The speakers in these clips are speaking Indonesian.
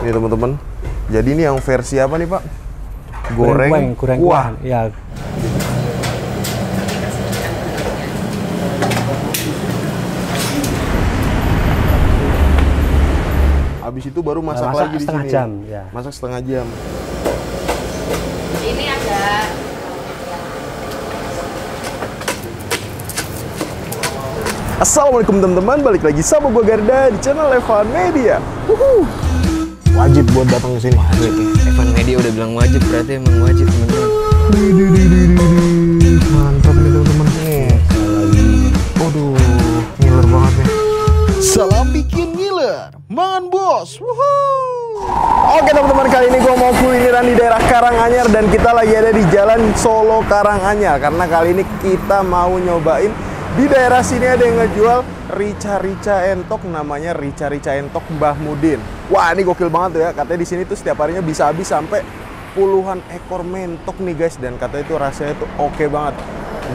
Ini teman-teman. Jadi ini yang versi apa nih Pak? Goreng kuah. Ya. Habis itu baru masak lagi di setengah sini. Jam, ya. Masak setengah jam. Ini ada Assalamualaikum teman-teman, balik lagi sama gue Garda di channel Evan Media. Wajib buat datang ke sini. Wajib. Evan Media udah bilang wajib, berarti emang wajib teman-teman. Mantap nih teman-teman. Waduh, ngiler banget nih. Salam bikin ngiler, mangan bos. Oke teman-teman, kali ini gue mau kulineran di daerah Karanganyar dan kita lagi ada di Jalan Solo Karanganyar karena kali ini kita mau nyobain di daerah sini ada yang ngejual rica-rica entok, namanya rica-rica entok Mbah Mudin. Wah, ini gokil banget tuh ya. Katanya di sini tuh setiap harinya bisa habis sampai puluhan ekor mentok nih guys, dan katanya itu rasanya tuh oke banget.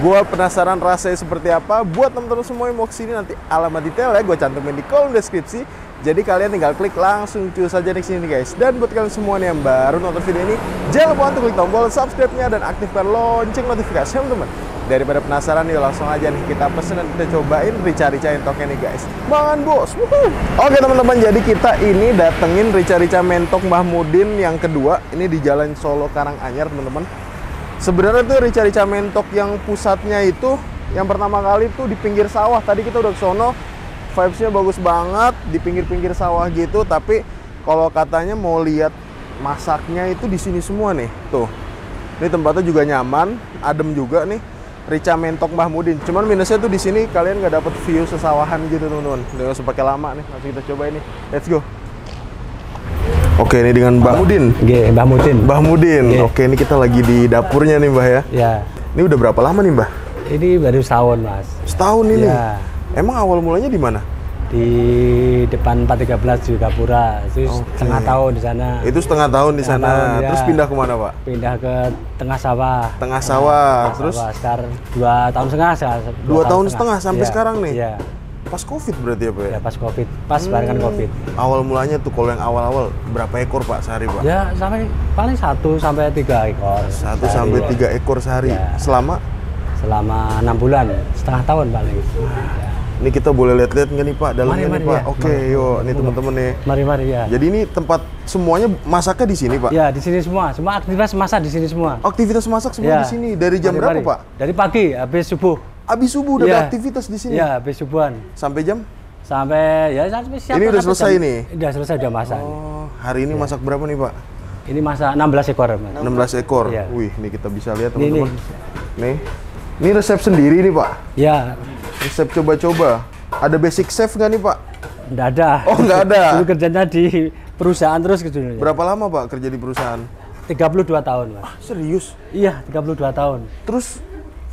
Gua penasaran rasanya seperti apa. Buat teman-teman semua yang mau kesini, nanti alamat detailnya gue cantumin di kolom deskripsi. Jadi kalian tinggal klik langsung cus aja di sini guys. Dan buat kalian semua nih yang baru nonton video ini, jangan lupa untuk klik tombol subscribe-nya dan aktifkan lonceng notifikasi teman-teman. Daripada penasaran, yuk langsung aja nih kita pesen dan kita cobain rica-rica entoknya nih guys. Mangan bos. Oke teman-teman, jadi kita ini datengin rica-rica mentok Mbah Mudin yang kedua. Ini di Jalan Solo Karanganyar teman-teman. Sebenarnya tuh rica-rica mentok yang pusatnya itu yang pertama kali tuh di pinggir sawah. Tadi kita udah kesono, vibes-nya bagus banget di pinggir-pinggir sawah gitu. Tapi kalau katanya mau lihat masaknya itu di sini semua nih. Tuh. Ini tempatnya juga nyaman, adem juga nih. Rica mentok Mbah Mudin. Cuman minusnya tuh di sini kalian nggak dapet view sesawahan gitu teman-teman. Nggak usah pakai lama nih. Langsung kita coba ini. Let's go. Oke, ini dengan Mbah Mudin. Oke, Mbah Mudin. Mbah Mudin. Oke, ini kita lagi di dapurnya nih Mbah ya. Ya. Ini udah berapa lama nih Mbah? Ini baru setahun, Mas. Setahun ini. Ya. Emang awal mulanya di mana? Di depan 413 di Gapura. Terus setengah tahun di sana. Itu setengah tahun di sana. Tahun, ya. Terus pindah kemana Pak? Pindah ke tengah sawah. Tengah sawah. Terus Sekitar 2 tahun setengah. 2 tahun setengah sampai Ya. sekarang nih. Iya. Pas Covid berarti ya Pak ya? Ya, pas Covid. Pas barengan Covid. Awal mulanya tuh kalau yang awal-awal berapa ekor Pak sehari Pak? Ya, sampai paling 1 sampai 3 ekor. 1 sehari. sampai 3 ekor sehari. Ya. Selama 6 bulan, setengah tahun paling. ini kita boleh lihat-lihat nggak nih Pak dalamnya Mari, nih Pak? ya. Oke, yuk nih teman-teman nih. Mari ya. Jadi ini tempat semuanya masaknya di sini Pak? Ya, di sini semua. Semua aktivitas masak di sini semua. Aktivitas masak semua Ya. di sini. Dari jam berapa Pak? Dari pagi habis subuh. Habis subuh udah Ya. ada aktivitas di sini. Ya, habis subuhan. Sampai jam? Sampai ya sampai siap. Ini udah selesai nih? Udah selesai, udah masak. Oh, hari ini masak berapa nih Pak? Ini masak 16 ekor, Mas. 16 ekor. Iya. Wih, ini kita bisa lihat Ini, teman-teman. Nih. Ini resep sendiri nih Pak. Ya, Resep coba-coba. Ada basic chef nggak nih Pak? enggak ada. Oh, nggak ada. Dulu kerjanya di perusahaan terus gitu. Berapa lama Pak kerja di perusahaan? 32 tahun, Mas. Serius? Iya, 32 tahun. Terus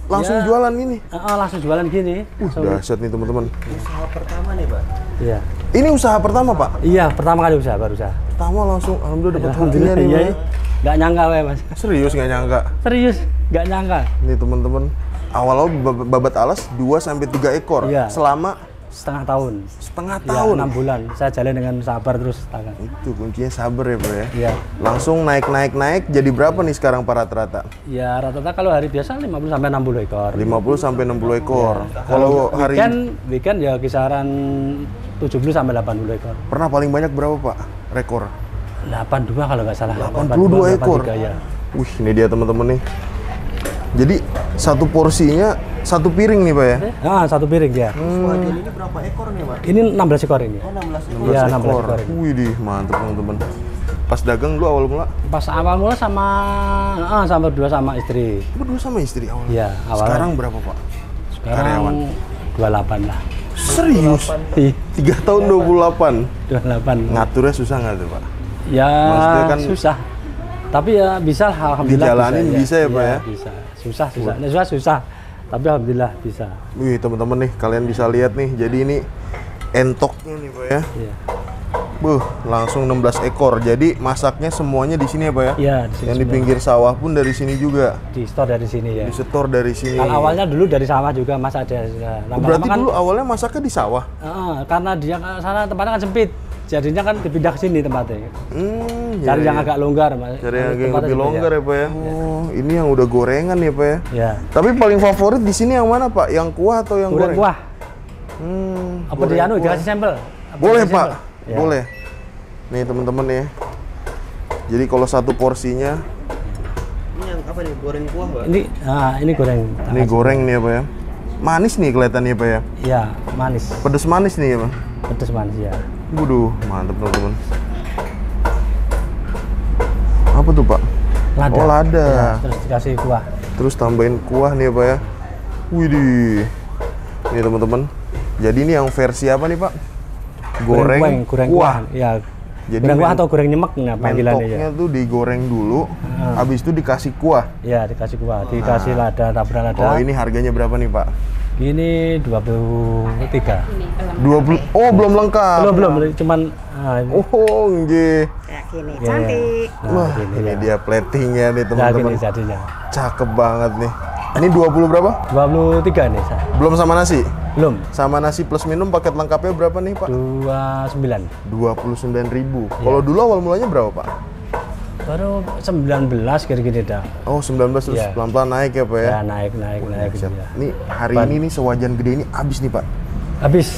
langsung Ya. jualan ini? Langsung jualan gini. Dahsyat nih teman-teman. Iya. Ini usaha pertama Pak? Iya, pertama kali usaha, baru usaha. Pertama langsung, alhamdulillah dapat Alhamdulillah, hokinya nih iya. Pak. Nggak nyangka, Mas. Serius nggak nyangka? Serius, nggak nyangka. Nih teman-teman. Awal-awal babat alas 2 sampai 3 ekor. Iya. Selama Setengah tahun. setengah Ya, tahun. 6 bulan. Saya jalan dengan sabar terus. Tangan. Itu kuncinya sabar ya Pak ya. Iya. Langsung naik. Jadi berapa nih sekarang Pak rata-rata? Ya, rata-rata kalau hari biasa 50 sampai 60 ekor. 50 sampai 60 ekor. Kalau hari weekend ya kisaran 70 sampai 80 ekor. pernah paling banyak berapa Pak rekor? 82 kalau nggak salah. 82 ekor. 83, ya. Wih, ini dia teman-teman nih. Jadi satu porsinya satu piring nih Pak ya? Satu piring ya. Ini berapa ekor nih Pak? Ini 16 ekor ini. 16 Iya, 16 ekor. ekor ini. Wih, dih, mantap teman-teman. Pas dagang dulu awal mula? Pas awal mula sama berdua sama istri. Berdua sama istri awal. Iya, awalnya. Sekarang berapa Pak? Sekarang karyawan? 28 lah. Serius? Ih, 3 tahun 28. 28. Ngaturnya susah nggak tuh Pak? Ya, Maksudnya kan susah. Tapi ya bisa lah, alhamdulillah. dijalanin bisa ya, Pak, ya? Bisa. Susah. Tapi alhamdulillah bisa. Wih teman-teman nih, kalian bisa lihat nih. Jadi ini entoknya nih Pak ya. Iya. Langsung 16 ekor. Jadi masaknya semuanya di sini ya Pak ya? Iya, di sini Yang di semua. pinggir sawah pun dari sini juga. Di store dari sini ya. Di setor dari sini. Kalau awalnya dulu dari sawah juga Mas ada. Lama-lama Berarti kan, dulu awalnya masaknya di sawah? karena dia sana tempatnya kan sempit. jadinya kan dipindah ke sini tempatnya. Cari iya, yang agak longgar, Mas. Cari yang Tempatnya lebih sini, longgar ya Pak ya. Oh, ini yang udah gorengan ya Pak ya. Ya. Tapi paling favorit di sini yang mana Pak? Yang kuah atau yang Goreng goreng? kuah. Apa goreng di anu kuah. dikasih sampel? Apa Boleh dikasih Pak, sampel? Ya. boleh. Nih teman-teman ya. Jadi kalau satu porsinya, Ini yang apa nih? Goreng kuah, Pak? Ini goreng. ini goreng nih ya Pak ya. Manis nih kelihatannya Pak ya. Ya, manis. Pedes manis nih ya Pak. Pedas manis ya. Waduh, mantap teman-teman. Apa tuh Pak? Lada. Oh lada. Ya, terus dikasih kuah. Terus tambahin kuah nih ya Pak ya. Widih. Nih teman-teman. Jadi ini yang versi apa nih Pak? Goreng kuah. Ya. Jadi Goreng kuah atau goreng nyemek nah panggilannya ya. mentoknya tuh digoreng dulu, habis itu dikasih kuah. Ya, dikasih kuah, dikasih lada, tabrak lada. Oh ini harganya berapa nih Pak? Ini 23. 20. Oh belum lengkap. Belum, cuman ini. Oh nggih. Kayak gini, Ya, cantik. Nah, Wah gini ini ya. dia platingnya nih Nah, teman-teman. gini jadinya. Cakep banget nih. Ini 20 berapa? 23 nih, Sa. Belum sama nasi? Belum. Sama nasi plus minum paket lengkapnya berapa nih Pak? 29. 29.000. Iya. Kalau dulu awal mulanya berapa Pak? Baru 19 kira-kira dah. Oh 19 terus Iya. pelan-pelan naik ya Pak ya? Ya, naik gitu Siap. ya. Nih hari ini nih sewajan gede ini habis nih Pak. Habis.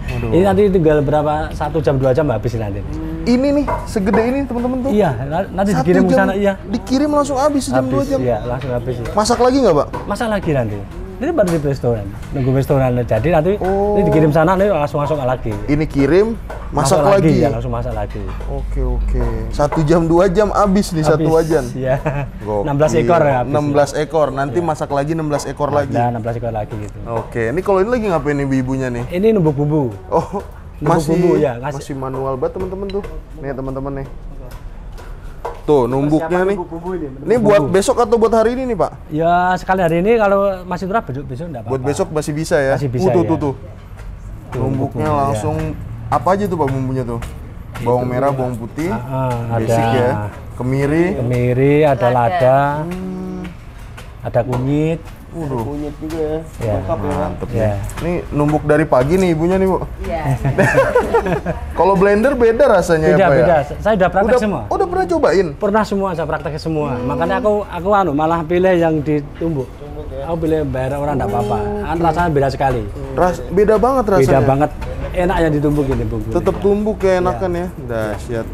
Ini nanti tinggal berapa? 1 jam 2 jam habis nanti. Ini nih segede ini teman-teman tuh. Iya, nanti 1 dikirim ke jam sana iya. Dikirim langsung habis sejam 2 jam. Iya, langsung habis. Ya. Masak lagi nggak Pak? Masak lagi nanti. Ini baru di restoran. Nunggu restoran. Jadi nanti Oh. ini dikirim sana nih langsung masuk lagi. Ini kirim, masak lagi. Ya, langsung masak lagi. Oke. 1 jam 2 jam habis nih satu wajan. Iya. Gokil. 16 ekor ya habis. 16 ekor. Nanti masak lagi 16 ekor lagi. Nah, 16 ekor lagi gitu. Oke, ini kalau ini lagi ngapain nih ibunya nih? Ini numbuk bumbu. Oh, Numbuk masih bumbu, ya, ngasih- masih manual banget teman-teman tuh. Nih teman-teman nih. Tuh, numbuknya nih. Bumbu ini. Ini buat besok atau buat hari ini nih, Pak? Ya sekali hari ini kalau masih turap besok enggak apa-apa. Buat besok masih bisa ya? Masih bisa, tuh, ya. tuh. Numbuknya bumbu, langsung apa aja tuh Pak bumbunya tuh? Bawang merah, bawang putih, basic ada ya. Kemiri. kemiri, ada lada, ada kunyit. Kunyit juga ya. Ya. Mantep Ya. nih. Ini numbuk dari pagi nih ibunya nih, Bu. Iya. Kalau blender beda rasanya Beda, ya, Pak beda. ya? Saya udah praktek semua. Udah pernah cobain? Pernah semua saya praktek semua. Makanya aku malah pilih yang ditumbuk. Aku pilih bayar orang enggak apa-apa. Rasanya beda sekali. Beda banget rasanya. Beda banget. Enak yang ditumbuk ini bumbu. Tetap tumbuk kayak enakan ya. Dahsyat.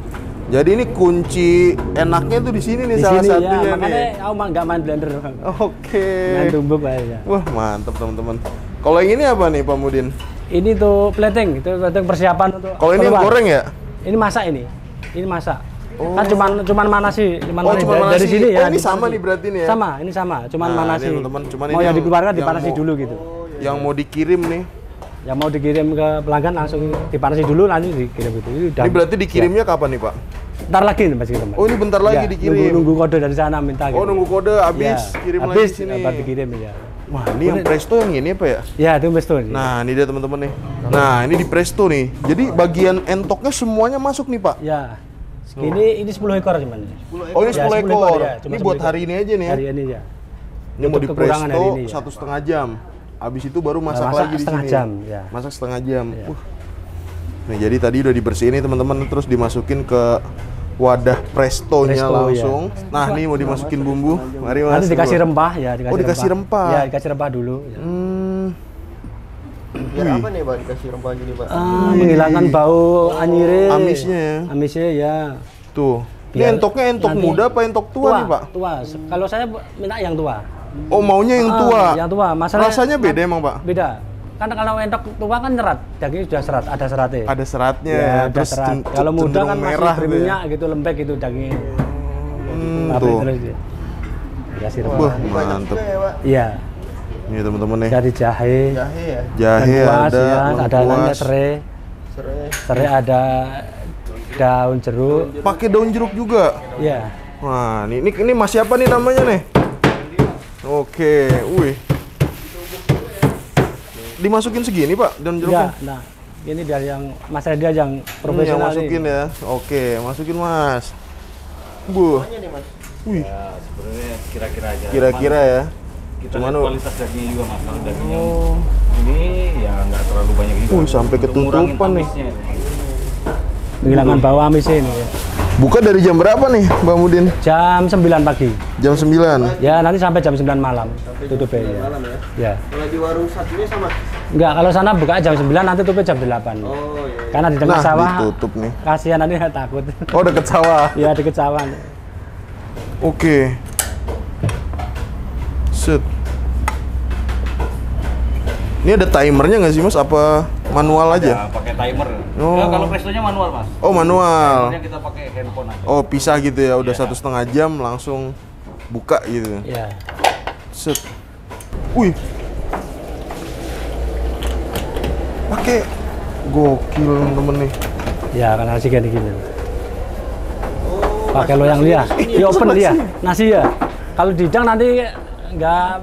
Jadi ini kunci enaknya tuh di sini nih Di salah sini ya, satunya makanya nih. aku nggak main blender. Oke. Main tumbuk aja. Wah, mantap teman-teman. Kalau yang ini apa nih, Pak Mudin? Ini tuh plating, itu plating persiapan untuk Kalau ini yang keluar. goreng ya? Ini masak ini. Ini masak. Kan cuman manasi, Oh, manasi. cuman Dari manasi. sini ya. Oh, ini dipanasi. sama nih berarti nih ya? Sama, ini sama, cuman Nah, manasi. ini teman-teman, cuman mau ini yang dikeluarkan yang dipanasi mau- dulu gitu. Yang mau dikirim nih. Yang mau dikirim ke pelanggan langsung dipanasi dulu nanti dikirim gitu. Ini berarti dikirimnya kapan nih, Pak? Ntar lagi nih Mas kirim. Oh, ini bentar lagi Ya, dikirim. Nunggu kode dari sana minta gitu. Oh, nunggu kode habis Ya, kirim lagi habis, di sini. baru dikirim ya. Wah, ini yang presto yang ini apa ya? Ya, itu besto. Nah, ini dia teman-teman nih. Nah, ini di presto nih. Jadi bagian entoknya semuanya masuk nih, Pak. Ya. Ini 10 ekor cuman. Oh, ini Ya, 10 ekor. ya, cuma Ini 10 buat ekor. hari ini aja nih ya. Hari ini ya. Ini mau di Untuk kekurangan presto hari ini, ya. 1,5 jam. Habis itu baru masak, Masak lagi di setengah sini. jam, ya. Masak setengah jam. Ya. Nih, jadi tadi udah dibersihin nih teman-teman, terus dimasukin ke wadah prestonya Presto, langsung. Nah, nih mau dimasukin bumbu. Mari Mas. Nanti dikasih rempah ya, Oh, dikasih rempah. Ya, dikasih rempah dulu. Ya. Biar apa nih, Pak, dikasih rempah gini, Pak? Menghilangkan bau anyire. Amisnya ya. Amisnya ya. Tuh. Ini Biar entoknya entok nanti- muda apa entok tua, nih, Pak? Tua. Kalau saya minta yang tua. Oh, maunya yang tua. Yang tua. Masalahnya Rasanya beda emang, Pak? Beda. Karena kalau entok tua kan nyerat, daging sudah serat, ada seratnya. Ada seratnya, Ya, ada terus serat. Kalau muda cenderung kan masih merah gitu ya. berminyak gitu, lembek gitu dagingnya. Tapi Tuh. terus dia. Dikasih rempah. Wah, mantep. Ya, Pak. Iya. Nih teman-teman nih. Dari jahe, Jahe ya. Jahe lengkuas, ada, ya, ada namanya lengkuas. serai. Serai. Serai ada daun jeruk. Pakai daun jeruk juga. Iya. Wah, ini masih apa nih namanya nih? Oke, wih. Dimasukin segini, Pak, daun jeruknya? Enggak, nah ini dari yang Mas Randy aja yang Yang profesional masukin nih. ya. Oke, masukin, Mas. Bu. Apanya nih, Mas? Wih, Ya, sebenarnya kira-kira aja. kira-kira ya. Kita Cuman lihat kualitas dagingnya juga, Mas. Kalau daging yang Oh. ini ya nggak terlalu banyak juga. Wih, sampai Untuk ngurangin ketutupan nih. amisnya. menghilangkan bau amis ini. Ya. Buka dari jam berapa nih, Bang Mudin? Jam 9 pagi. Jam 9. Ya, nanti sampai jam 9 malam tutup ya. Malam ya? Ya. Kalau di warung satunya sama? Enggak, kalau sana buka jam 9 nanti tutupnya jam 8. Oh iya. Karena di dekat sawah. Ditutup nih. Kasihan nanti takut. Oh, deket sawah. Ya, deket sawah. Oke. Set. Ini ada timernya nggak sih Mas? Apa manual aja? Ya, pakai timer. Oh. Ya, kalau prestonya manual, Mas. Oh, manual. Timernya kita pakai handphone aja. Oh, pisah gitu ya. Udah Iya. 1,5 jam langsung buka gitu. Ya. Set. Wih. Pakai gokil temen nih. Ya, karena nasi kayak gini. Pakai loyang dia. Di open dia. Nasi ya. Kalau didang nanti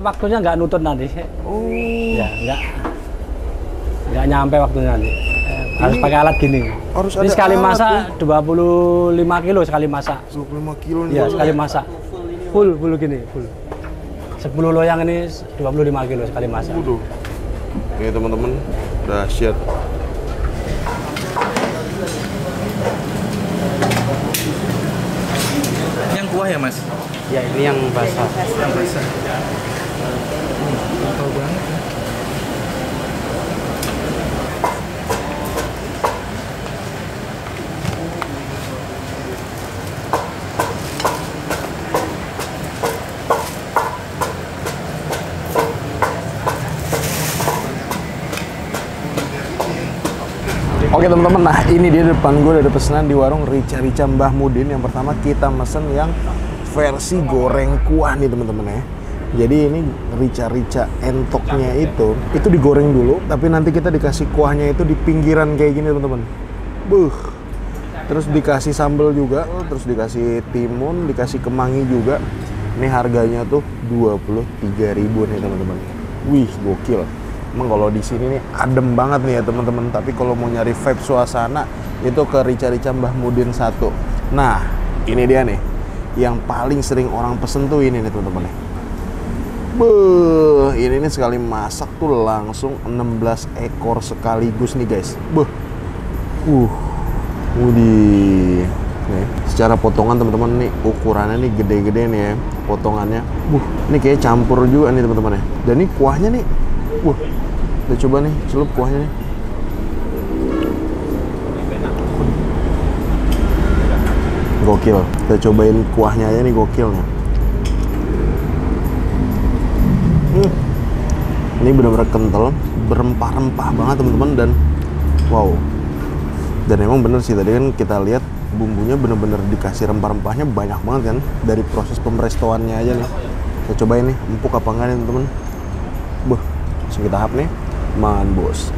waktunya nggak nutut nanti. Oh. Ya, nggak nyampe waktunya nanti. Harus pakai alat gini. Harus Ini ada sekali alat masak ya? 25 kilo sekali masak. 25 kilo nih. Iya, Bang. sekali masak. Full gini, full. 10 loyang ini 25 kilo sekali masak. Waduh. Ini teman-teman, dahsyat. Yang kuah ya, Mas? Ya, ini yang basah. Yang basah. Tahu banget ya. Oke teman-teman, nah ini dia depan gue ada pesanan di warung Rica-Rica Mbah Mudin. Yang pertama kita mesen yang versi goreng kuah nih teman-teman ya. Jadi ini rica-rica entoknya itu digoreng dulu, tapi nanti kita dikasih kuahnya itu di pinggiran kayak gini teman-teman. Terus dikasih sambal juga, terus dikasih timun, dikasih kemangi juga. Ini harganya tuh 23.000 nih teman-teman. Wih, gokil. Emang kalau di sini nih adem banget nih ya teman-teman. Tapi kalau mau nyari vibe suasana itu ke Rica-Rica Mbah Mudin 1. Nah, ini dia nih. Yang paling sering orang pesen tuh ini nih teman-teman. Ini nih sekali masak tuh langsung 16 ekor sekaligus nih guys. Widih. Nih, secara potongan teman-teman nih ukurannya nih gede-gede nih ya potongannya. Ini kayak campur juga nih teman-teman ya. Dan ini kuahnya nih. Kita coba nih celup kuahnya nih. Gokil. Kita cobain kuahnya aja nih, gokil nih. Ini benar-benar kental, berempah-rempah banget teman-teman, dan wow. Dan emang bener sih tadi kan kita lihat bumbunya bener-bener dikasih rempah-rempahnya banyak banget kan dari proses pemrestoannya aja nih. Kita cobain nih empuk apa enggak nih teman-teman. Langsung kita hap nih, makan bos.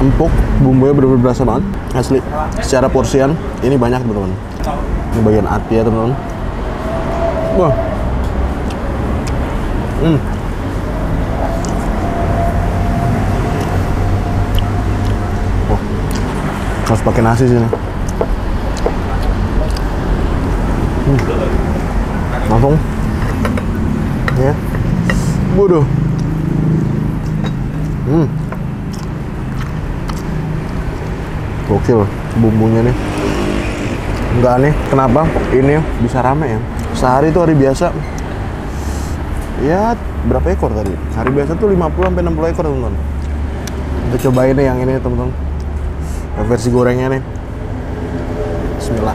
Empuk, bumbunya bener-bener berasa banget, asli. Secara porsian ini banyak teman-teman. Ini bagian hati ya teman-teman. Harus pakai nasi sini. Langsung. Ya. Waduh. Gokil bumbunya nih. Enggak aneh kenapa ini bisa rame ya. Sehari itu hari biasa. Ya, berapa ekor tadi? Hari biasa tuh 50 sampai 60 ekor, teman-teman. Kita cobain nih yang ini, teman-teman. Versi gorengnya nih. Bismillah.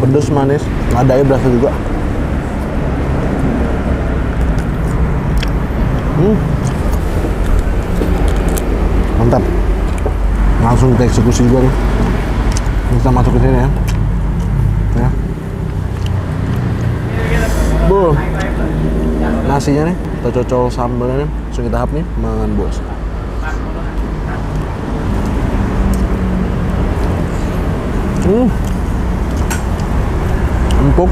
Pedas manis, ada air berasa juga. Mantap. Langsung kita eksekusi juga nih. Kita masuk ke sini ya. Ya. Nasinya nih, kita cocol sambalnya nih. Langsung kita hap nih, mangan bos. Empuk.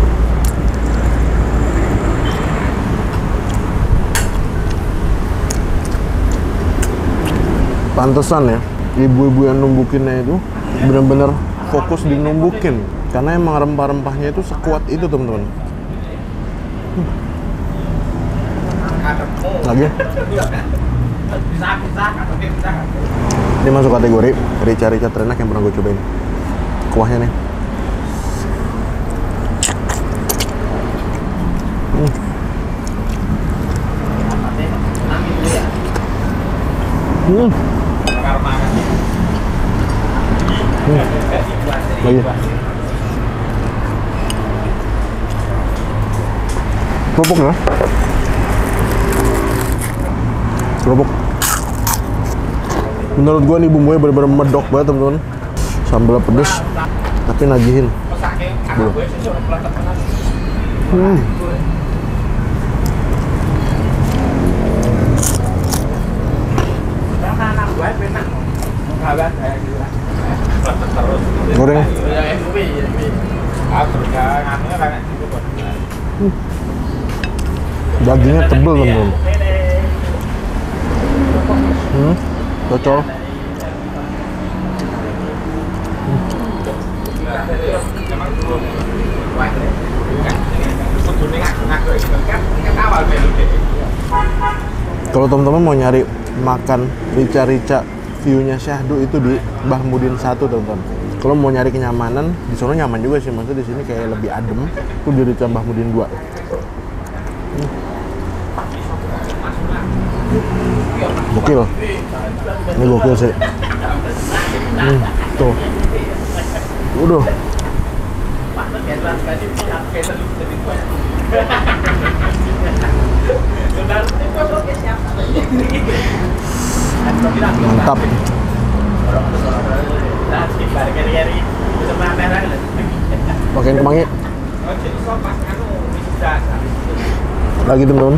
Pantesan ya, ibu-ibu yang numbukinnya itu bener-bener fokus di numbukin. Karena emang rempah-rempahnya itu sekuat itu, teman-teman. Lagi. Ini masuk kategori rica-rica terenak yang pernah gue cobain. Kuahnya nih. Lagi. Kerupuk ya? Kerupuk. Menurut gua nih bumbunya bener-bener medok banget, teman-teman. Sambal pedes, tapi nagihin. Belum. Goreng. Dagingnya tebel, teman-teman. Cocol. Kalau teman-teman mau nyari makan rica-rica view-nya syahdu itu di Bahmudin 1, teman-teman. Kalau mau nyari kenyamanan, di sana nyaman juga sih, maksudnya di sini kayak lebih adem. Itu di Rica Bahmudin 2. Gokil. Ini gokil sih. Tuh. Udah. Mantap. Pakein kemangi. Lagi, teman-teman.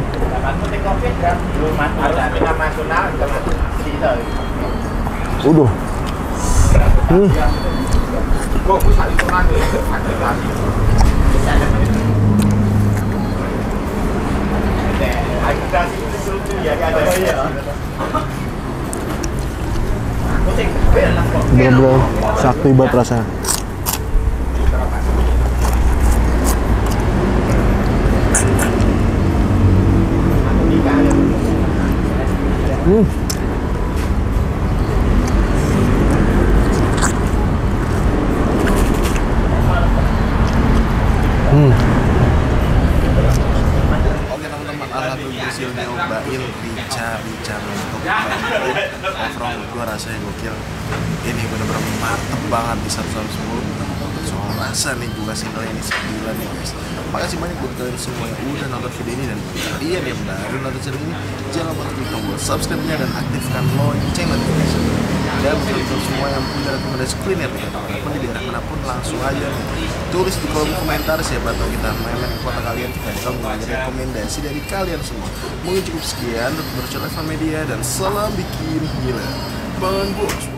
Udah. Bener-bener sakti banget rasanya. Oke teman-teman, alhamdulillah berhasil nyobain rica-rica mentok. Overall gue rasanya gokil. Ini bener-bener mantep banget di 110. Soal rasa nih gue kasih nilai ini 9 nih guys. Makasih banyak buat kalian semua yang udah nonton video ini, dan kalian yang baru nonton channel ini jangan lupa klik tombol subscribe-nya dan aktifkan lonceng notification. Dan buat kalian semua yang punya rekomendasi kuliner ataupun di daerah manapun, langsung aja tulis di kolom komentar, siapa tahu kita main ke kota kalian, kita bakal mengenai rekomendasi dari kalian semua. Mungkin cukup sekian untuk bercerita media, dan salam bikin gila. Bang Bos.